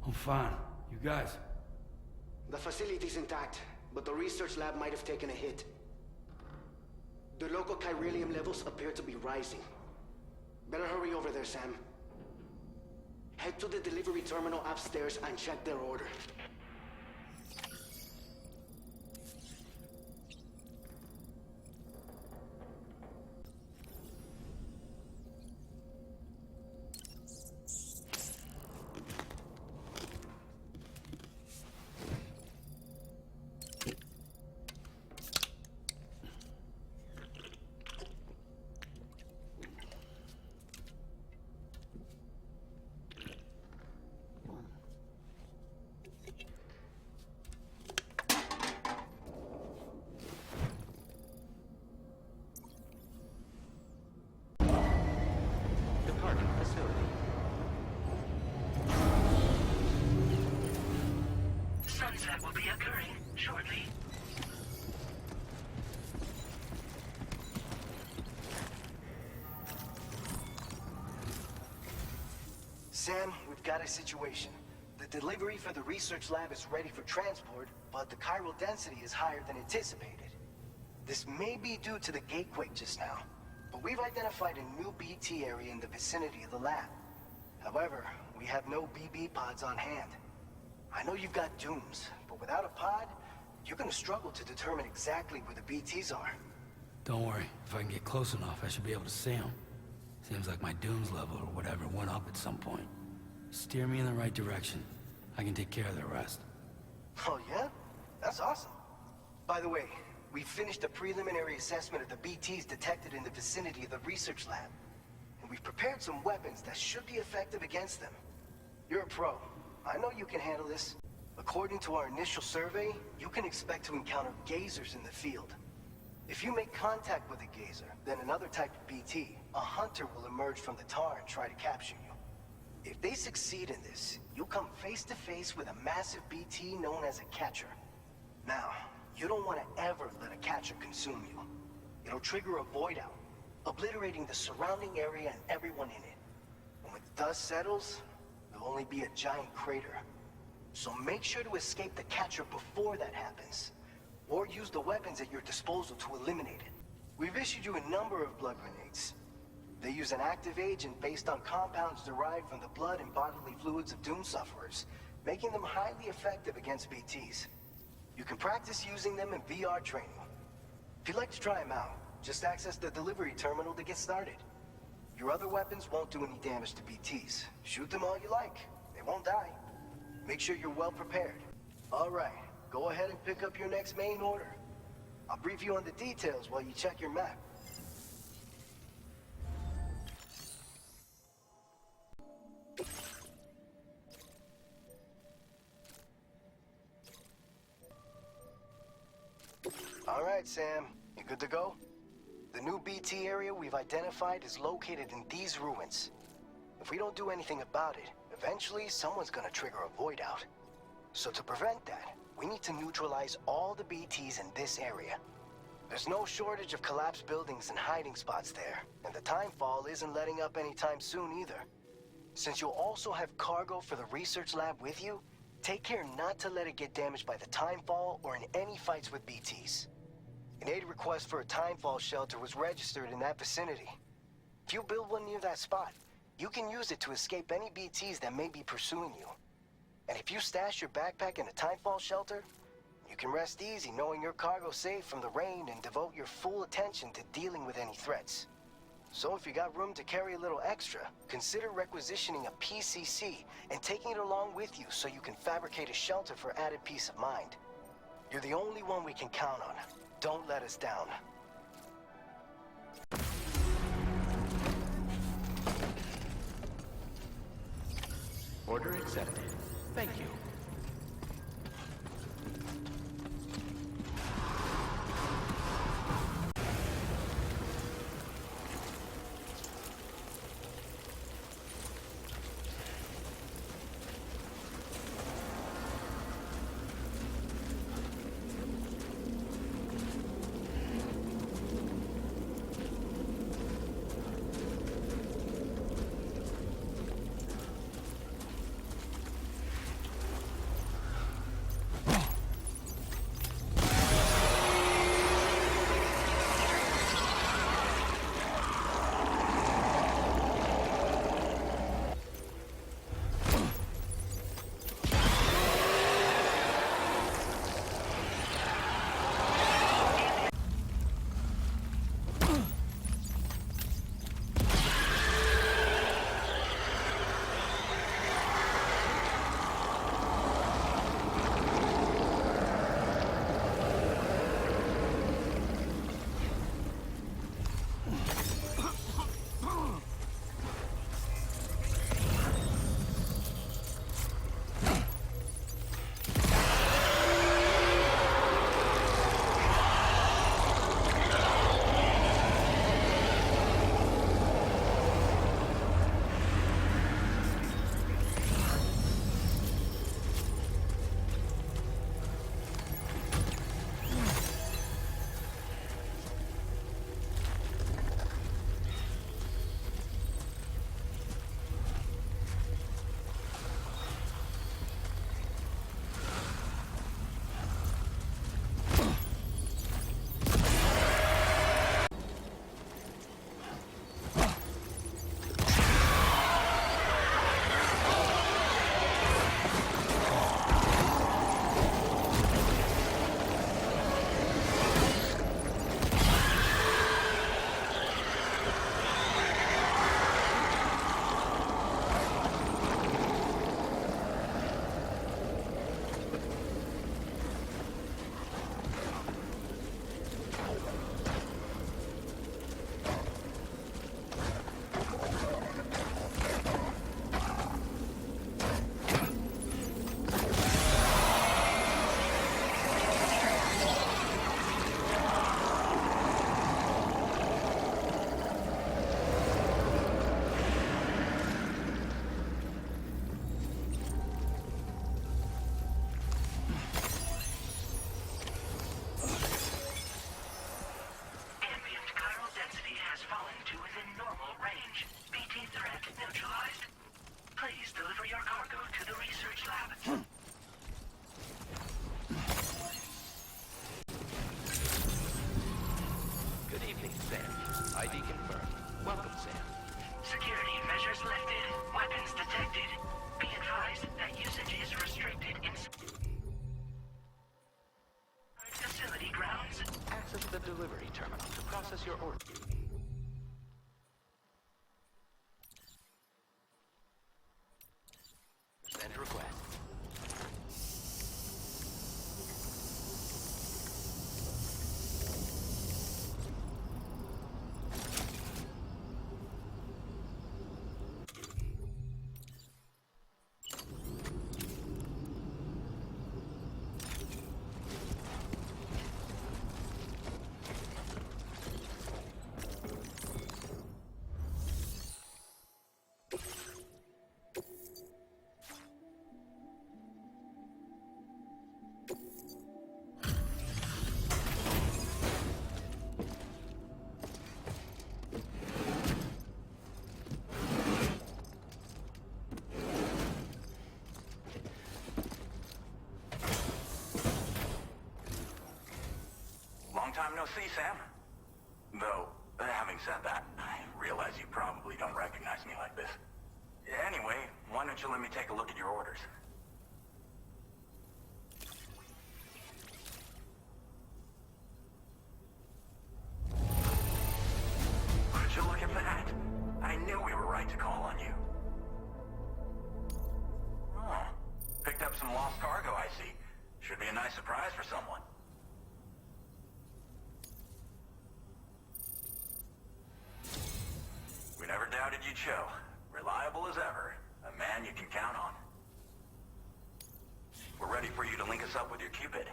I'm fine. You guys? The facility's intact, but the research lab might have taken a hit. The local chiralium levels appear to be rising. Better hurry over there, Sam. Head to the delivery terminal upstairs and check their order. Departing facility. Sunset will be occurring shortly. Sam, we've got a situation. The delivery for the research lab is ready for transport, but the chiral density is higher than anticipated. This may be due to the gatequake just now, but we've identified a new BT area in the vicinity of the lab. However, we have no BB pods on hand. I know you've got dooms, but without a pod, you're gonna struggle to determine exactly where the BTs are. Don't worry. If I can get close enough, I should be able to see them. Seems like my dooms level or whatever went up at some point. Steer me in the right direction. I can take care of the rest. Oh yeah? That's awesome. By the way, we finished a preliminary assessment of the BTs detected in the vicinity of the research lab. And we've prepared some weapons that should be effective against them. You're a pro. I know you can handle this. According to our initial survey, you can expect to encounter gazers in the field. If you make contact with a gazer, then another type of BT, a hunter will emerge from the tar and try to capture you. If they succeed in this, you'll come face to face with a massive BT known as a catcher. Now, you don't want to ever let a catcher consume you. It'll trigger a void out, obliterating the surrounding area and everyone in it. When the dust settles, there'll only be a giant crater. So make sure to escape the catcher before that happens, or use the weapons at your disposal to eliminate it. We've issued you a number of blood grenades. They use an active agent based on compounds derived from the blood and bodily fluids of Doom sufferers, making them highly effective against BTs. You can practice using them in VR training. If you'd like to try them out, just access the delivery terminal to get started. Your other weapons won't do any damage to BTs. Shoot them all you like. They won't die. Make sure you're well prepared. All right, go ahead and pick up your next main order. I'll brief you on the details while you check your map. All right, Sam. You good to go? The new BT area we've identified is located in these ruins. If we don't do anything about it, eventually someone's gonna trigger a void out. So to prevent that, we need to neutralize all the BTs in this area. There's no shortage of collapsed buildings and hiding spots there, and the timefall isn't letting up anytime soon either. Since you'll also have cargo for the research lab with you, take care not to let it get damaged by the timefall or in any fights with BTs. An aid request for a timefall shelter was registered in that vicinity. If you build one near that spot, you can use it to escape any BTs that may be pursuing you. And if you stash your backpack in a timefall shelter, you can rest easy knowing your cargo's safe from the rain and devote your full attention to dealing with any threats. So if you got room to carry a little extra, consider requisitioning a PCC and taking it along with you so you can fabricate a shelter for added peace of mind. You're the only one we can count on. Don't let us down. Order accepted. Thank you. Sensors lifted. Weapons detected. Be advised that usage is restricted inside facility grounds. Access the delivery terminal to process your order. Send request. Long time no see, Sam. Though, having said that, I realize you probably don't recognize me like this. Anyway, why don't you let me take a look at your orders? Would you look at that? I knew we were right to call on you. Oh, picked up some lost cargo, I see. Should be a nice surprise for someone. We never doubted you'd show. Reliable as ever. A man you can count on. We're ready for you to link us up with your Cupid.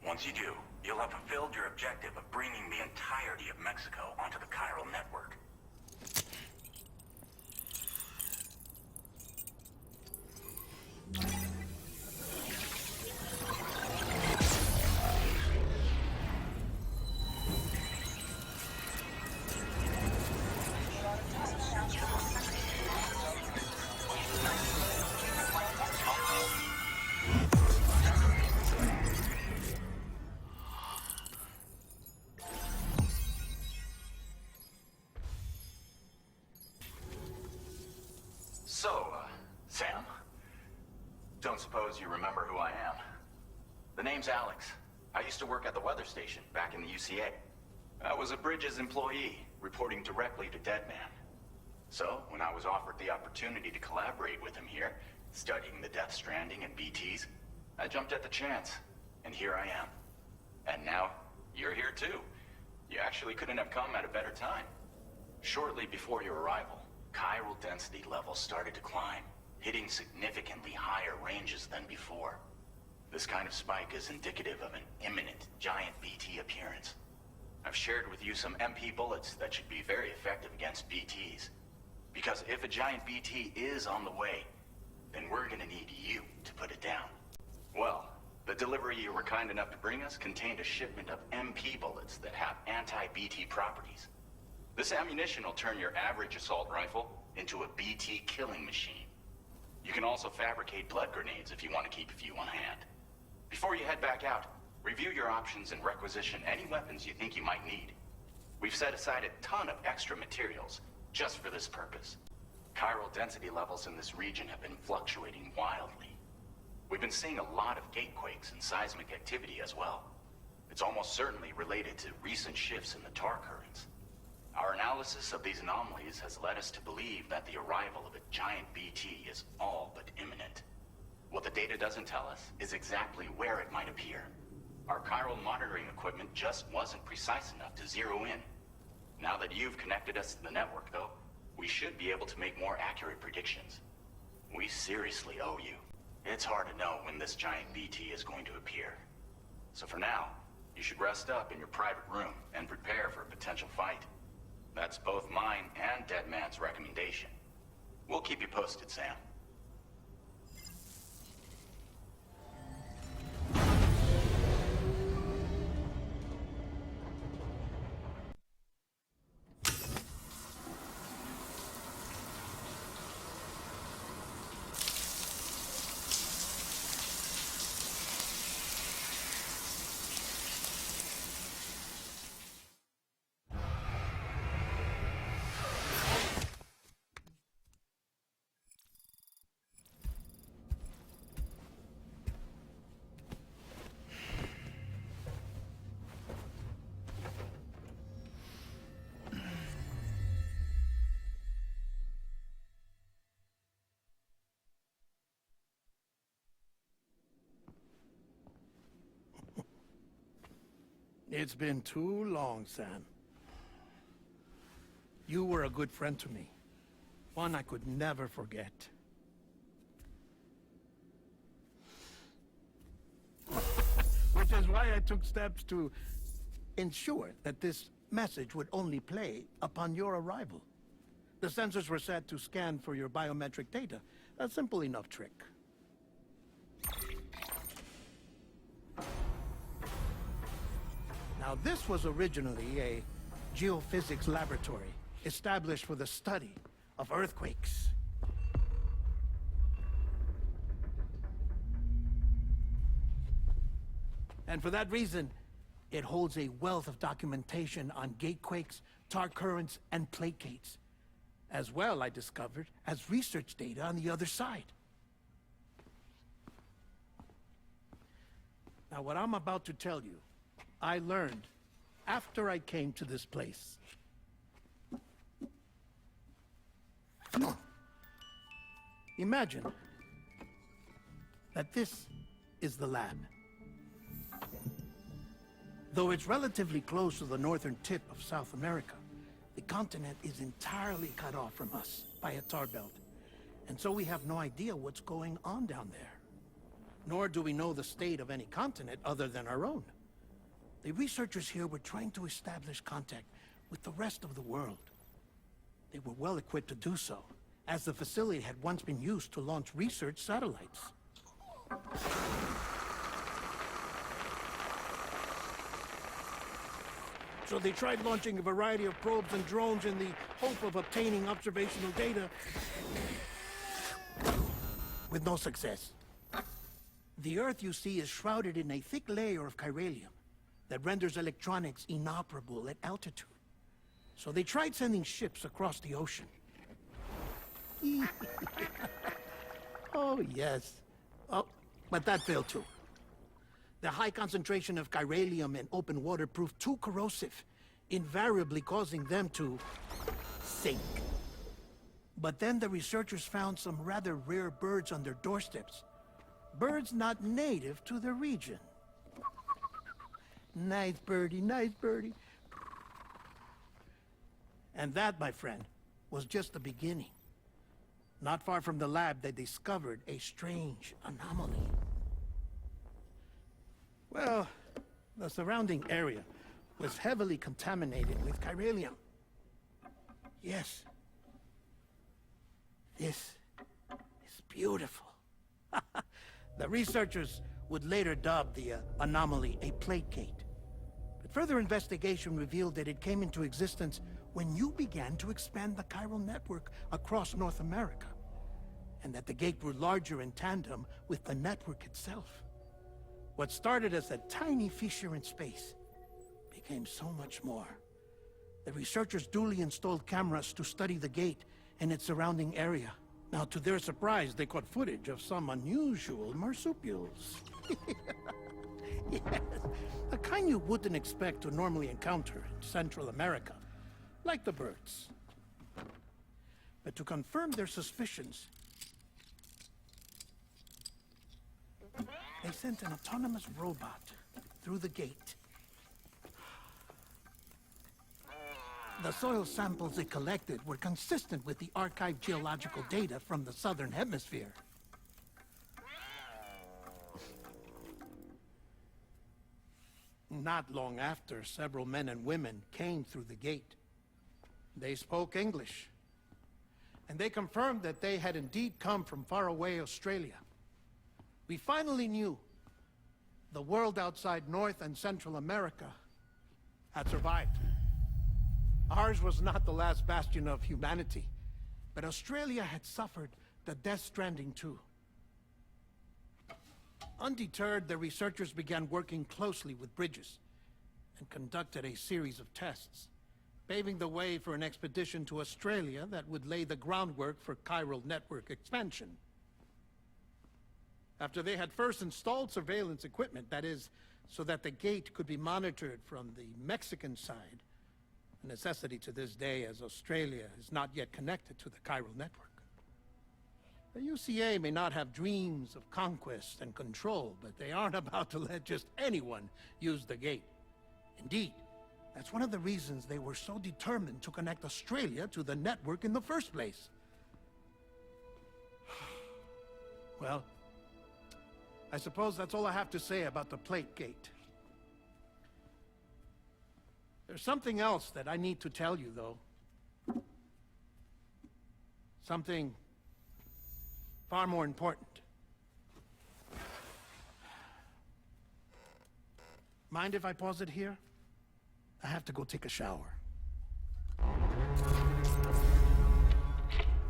Once you do, you'll have fulfilled your objective of bringing the entirety of Mexico onto the chiral network. So, Sam, don't suppose you remember who I am. The name's Alex. I used to work at the weather station back in the UCA. I was a Bridges employee, reporting directly to Deadman. So, when I was offered the opportunity to collaborate with him here, studying the Death Stranding and BTs, I jumped at the chance, and here I am. And now, you're here too. You actually couldn't have come at a better time. Shortly before your arrival, chiral density levels started to climb, hitting significantly higher ranges than before. This kind of spike is indicative of an imminent giant BT appearance. I've shared with you some MP bullets that should be very effective against BTs. Because if a giant BT is on the way, then we're gonna need you to put it down. Well, the delivery you were kind enough to bring us contained a shipment of MP bullets that have anti-BT properties. This ammunition will turn your average assault rifle into a BT killing machine. You can also fabricate blood grenades if you want to keep a few on hand. Before you head back out, review your options and requisition any weapons you think you might need. We've set aside a ton of extra materials just for this purpose. Chiral density levels in this region have been fluctuating wildly. We've been seeing a lot of gatequakes and seismic activity as well. It's almost certainly related to recent shifts in the tar currents. Our analysis of these anomalies has led us to believe that the arrival of a giant BT is all but imminent. What the data doesn't tell us is exactly where it might appear. Our chiral monitoring equipment just wasn't precise enough to zero in. Now that you've connected us to the network, though, we should be able to make more accurate predictions. We seriously owe you. It's hard to know when this giant BT is going to appear. So for now, you should rest up in your private room and prepare for a potential fight. That's both mine and Deadman's recommendation. We'll keep you posted, Sam. It's been too long, Sam. You were a good friend to me. One I could never forget. Which is why I took steps to ensure that this message would only play upon your arrival. The sensors were set to scan for your biometric data. A simple enough trick. Now, this was originally a geophysics laboratory established for the study of earthquakes. And for that reason, it holds a wealth of documentation on gatequakes, tar currents, and placates. As well, I discovered, as research data on the other side. Now, what I'm about to tell you, I learned after I came to this place. Imagine that this is the lab. Though it's relatively close to the northern tip of South America, the continent is entirely cut off from us by a tar belt. And so we have no idea what's going on down there. Nor do we know the state of any continent other than our own. The researchers here were trying to establish contact with the rest of the world. They were well equipped to do so, as the facility had once been used to launch research satellites. So they tried launching a variety of probes and drones in the hope of obtaining observational data, with no success. The Earth, you see, is shrouded in a thick layer of chiralium that renders electronics inoperable at altitude. So they tried sending ships across the ocean. Oh, yes. Oh, but that failed too. The high concentration of chiralium in open water proved too corrosive, invariably causing them to sink. But then the researchers found some rather rare birds on their doorsteps. Birds not native to the region. Nice birdie, nice birdie. And that, my friend, was just the beginning. Not far from the lab, they discovered a strange anomaly. Well, the surrounding area was heavily contaminated with chiralium. Yes. This is beautiful. The researchers would later dub the anomaly a placate. But further investigation revealed that it came into existence when you began to expand the chiral network across North America, and that the gate grew larger in tandem with the network itself. What started as a tiny fissure in space became so much more. The researchers duly installed cameras to study the gate and its surrounding area. Now, to their surprise, they caught footage of some unusual marsupials. Yes, a kind you wouldn't expect to normally encounter in Central America, like the birds. But to confirm their suspicions, they sent an autonomous robot through the gate. The soil samples they collected were consistent with the archived geological data from the southern hemisphere. Not long after, several men and women came through the gate. They spoke English, and they confirmed that they had indeed come from faraway Australia. We finally knew the world outside North and Central America had survived. Ours was not the last bastion of humanity, but Australia had suffered the death stranding too. Undeterred, the researchers began working closely with Bridges and conducted a series of tests, paving the way for an expedition to Australia that would lay the groundwork for chiral network expansion. After they had first installed surveillance equipment, that is, so that the gate could be monitored from the Mexican side, a necessity to this day as Australia is not yet connected to the chiral network. The UCA may not have dreams of conquest and control, but they aren't about to let just anyone use the gate. Indeed, that's one of the reasons they were so determined to connect Australia to the network in the first place. Well, I suppose that's all I have to say about the plate gate. There's something else that I need to tell you, though. Something far more important. Mind if I pause it here? I have to go take a shower.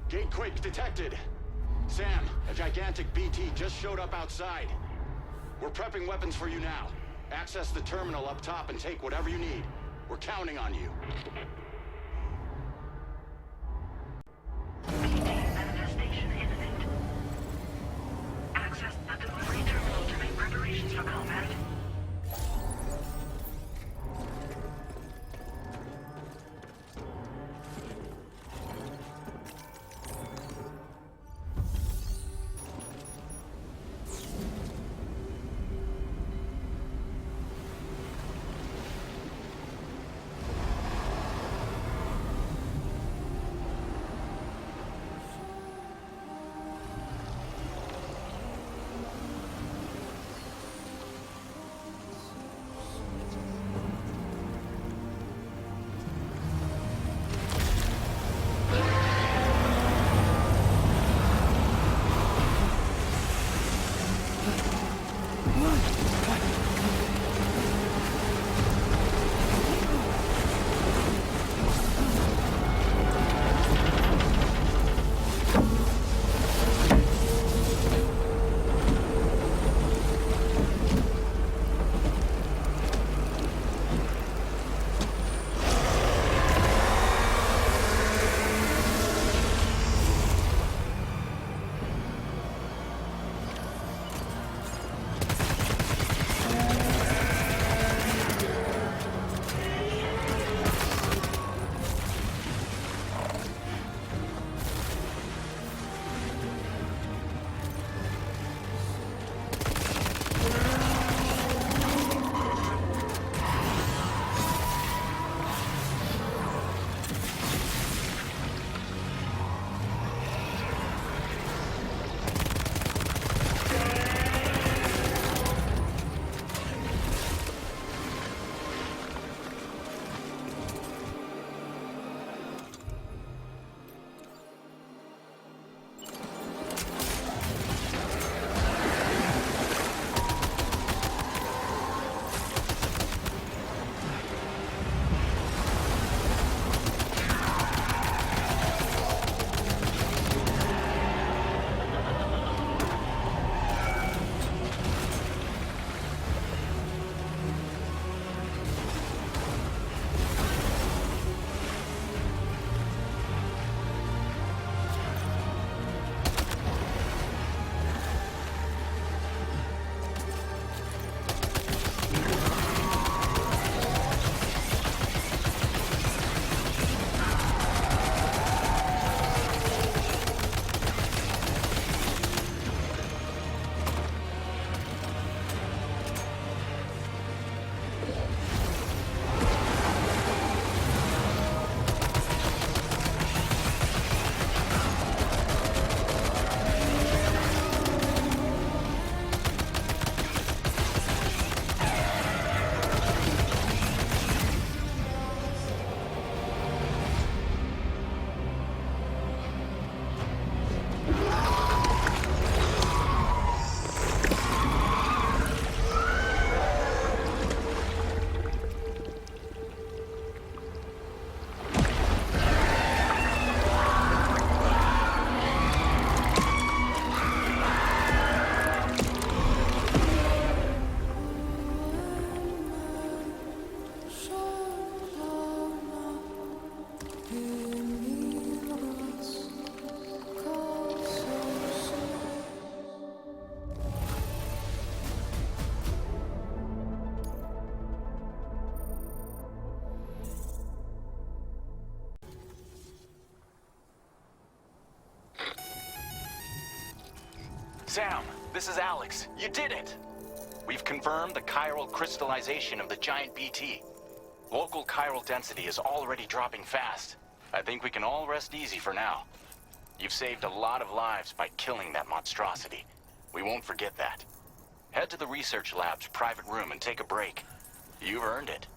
Gate quake detected. Sam, a gigantic BT just showed up outside. We're prepping weapons for you now. Access the terminal up top and take whatever you need. We're counting on you. BT manifestation imminent. Access the delivery terminal to make preparations for combat. Sam, this is Alex. You did it! We've confirmed the chiral crystallization of the giant BT. Local chiral density is already dropping fast. I think we can all rest easy for now. You've saved a lot of lives by killing that monstrosity. We won't forget that. Head to the research lab's private room and take a break. You've earned it.